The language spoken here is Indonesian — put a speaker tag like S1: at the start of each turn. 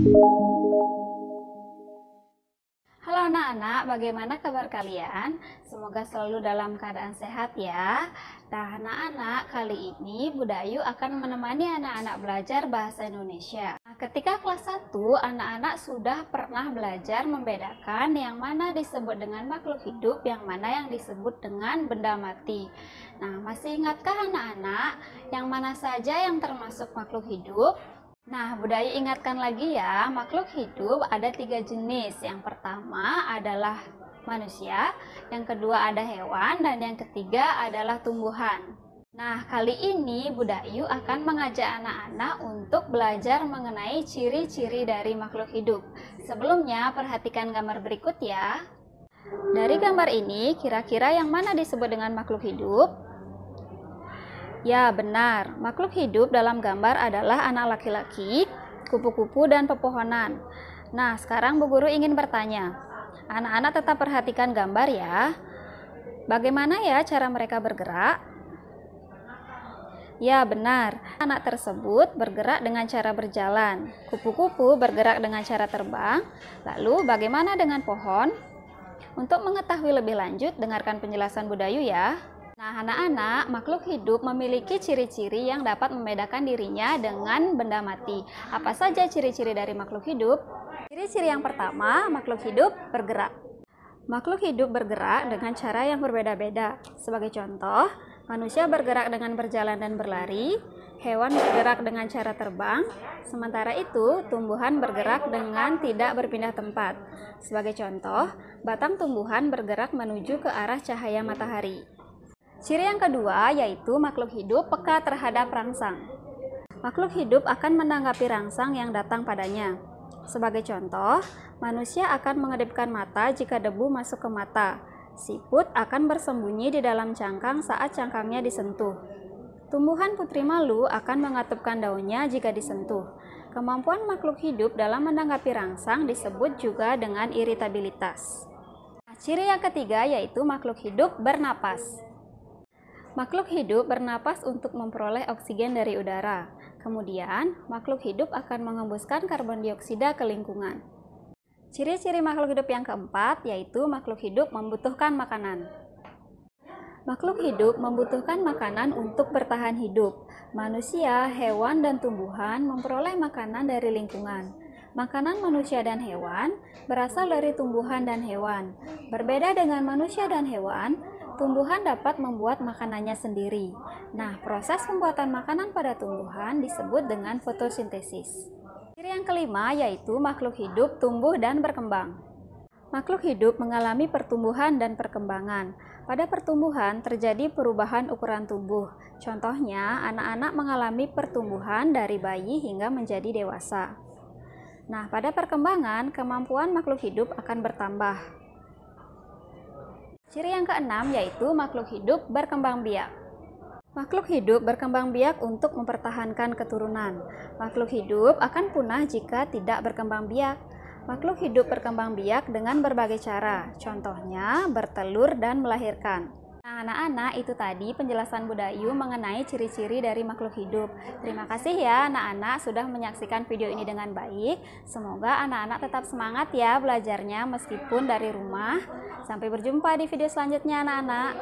S1: Halo anak-anak, bagaimana kabar kalian? Semoga selalu dalam keadaan sehat ya. Nah anak-anak, kali ini Bu Dayu akan menemani anak-anak belajar bahasa Indonesia. Nah, ketika kelas 1, anak-anak sudah pernah belajar membedakan yang mana disebut dengan makhluk hidup, yang mana yang disebut dengan benda mati. Nah, masih ingatkah anak-anak yang mana saja yang termasuk makhluk hidup? Nah, Bu Dayu ingatkan lagi ya, makhluk hidup ada 3 jenis. Yang pertama adalah manusia, yang kedua ada hewan, dan yang ketiga adalah tumbuhan. Nah, kali ini Bu Dayu akan mengajak anak-anak untuk belajar mengenai ciri-ciri dari makhluk hidup. Sebelumnya, perhatikan gambar berikut ya. Dari gambar ini, kira-kira yang mana disebut dengan makhluk hidup? Ya, benar. Makhluk hidup dalam gambar adalah anak laki-laki, kupu-kupu, dan pepohonan. Nah, sekarang Bu Guru ingin bertanya. Anak-anak tetap perhatikan gambar ya. Bagaimana ya cara mereka bergerak? Ya, benar. Anak tersebut bergerak dengan cara berjalan. Kupu-kupu bergerak dengan cara terbang. Lalu, bagaimana dengan pohon? Untuk mengetahui lebih lanjut, dengarkan penjelasan Bu Dayu ya. Nah, anak-anak, makhluk hidup memiliki ciri-ciri yang dapat membedakan dirinya dengan benda mati. Apa saja ciri-ciri dari makhluk hidup? Ciri-ciri yang pertama, makhluk hidup bergerak. Makhluk hidup bergerak dengan cara yang berbeda-beda. Sebagai contoh, manusia bergerak dengan berjalan dan berlari, hewan bergerak dengan cara terbang, sementara itu tumbuhan bergerak dengan tidak berpindah tempat. Sebagai contoh, batang tumbuhan bergerak menuju ke arah cahaya matahari. Ciri yang kedua yaitu makhluk hidup peka terhadap rangsang. Makhluk hidup akan menanggapi rangsang yang datang padanya. Sebagai contoh, manusia akan mengedipkan mata jika debu masuk ke mata. Siput akan bersembunyi di dalam cangkang saat cangkangnya disentuh. Tumbuhan putri malu akan mengatupkan daunnya jika disentuh. Kemampuan makhluk hidup dalam menanggapi rangsang disebut juga dengan iritabilitas. Ciri yang ketiga yaitu makhluk hidup bernapas. Makhluk hidup bernapas untuk memperoleh oksigen dari udara. Kemudian, makhluk hidup akan mengembuskan karbon dioksida ke lingkungan. Ciri-ciri makhluk hidup yang keempat yaitu makhluk hidup membutuhkan makanan. Makhluk hidup membutuhkan makanan untuk bertahan hidup. Manusia, hewan, dan tumbuhan memperoleh makanan dari lingkungan. Makanan manusia dan hewan berasal dari tumbuhan dan hewan. Berbeda dengan manusia dan hewan, tumbuhan dapat membuat makanannya sendiri. Nah, proses pembuatan makanan pada tumbuhan disebut dengan fotosintesis. Ciri yang kelima yaitu makhluk hidup tumbuh dan berkembang. Makhluk hidup mengalami pertumbuhan dan perkembangan. Pada pertumbuhan terjadi perubahan ukuran tubuh. Contohnya, anak-anak mengalami pertumbuhan dari bayi hingga menjadi dewasa. Nah, pada perkembangan, kemampuan makhluk hidup akan bertambah. Ciri yang keenam yaitu makhluk hidup berkembang biak. Makhluk hidup berkembang biak untuk mempertahankan keturunan. Makhluk hidup akan punah jika tidak berkembang biak. Makhluk hidup berkembang biak dengan berbagai cara, contohnya bertelur dan melahirkan. Nah, anak-anak, itu tadi penjelasan Bu Dayu mengenai ciri-ciri dari makhluk hidup. Terima kasih ya anak-anak sudah menyaksikan video ini dengan baik. Semoga anak-anak tetap semangat ya belajarnya meskipun dari rumah. Sampai berjumpa di video selanjutnya anak-anak.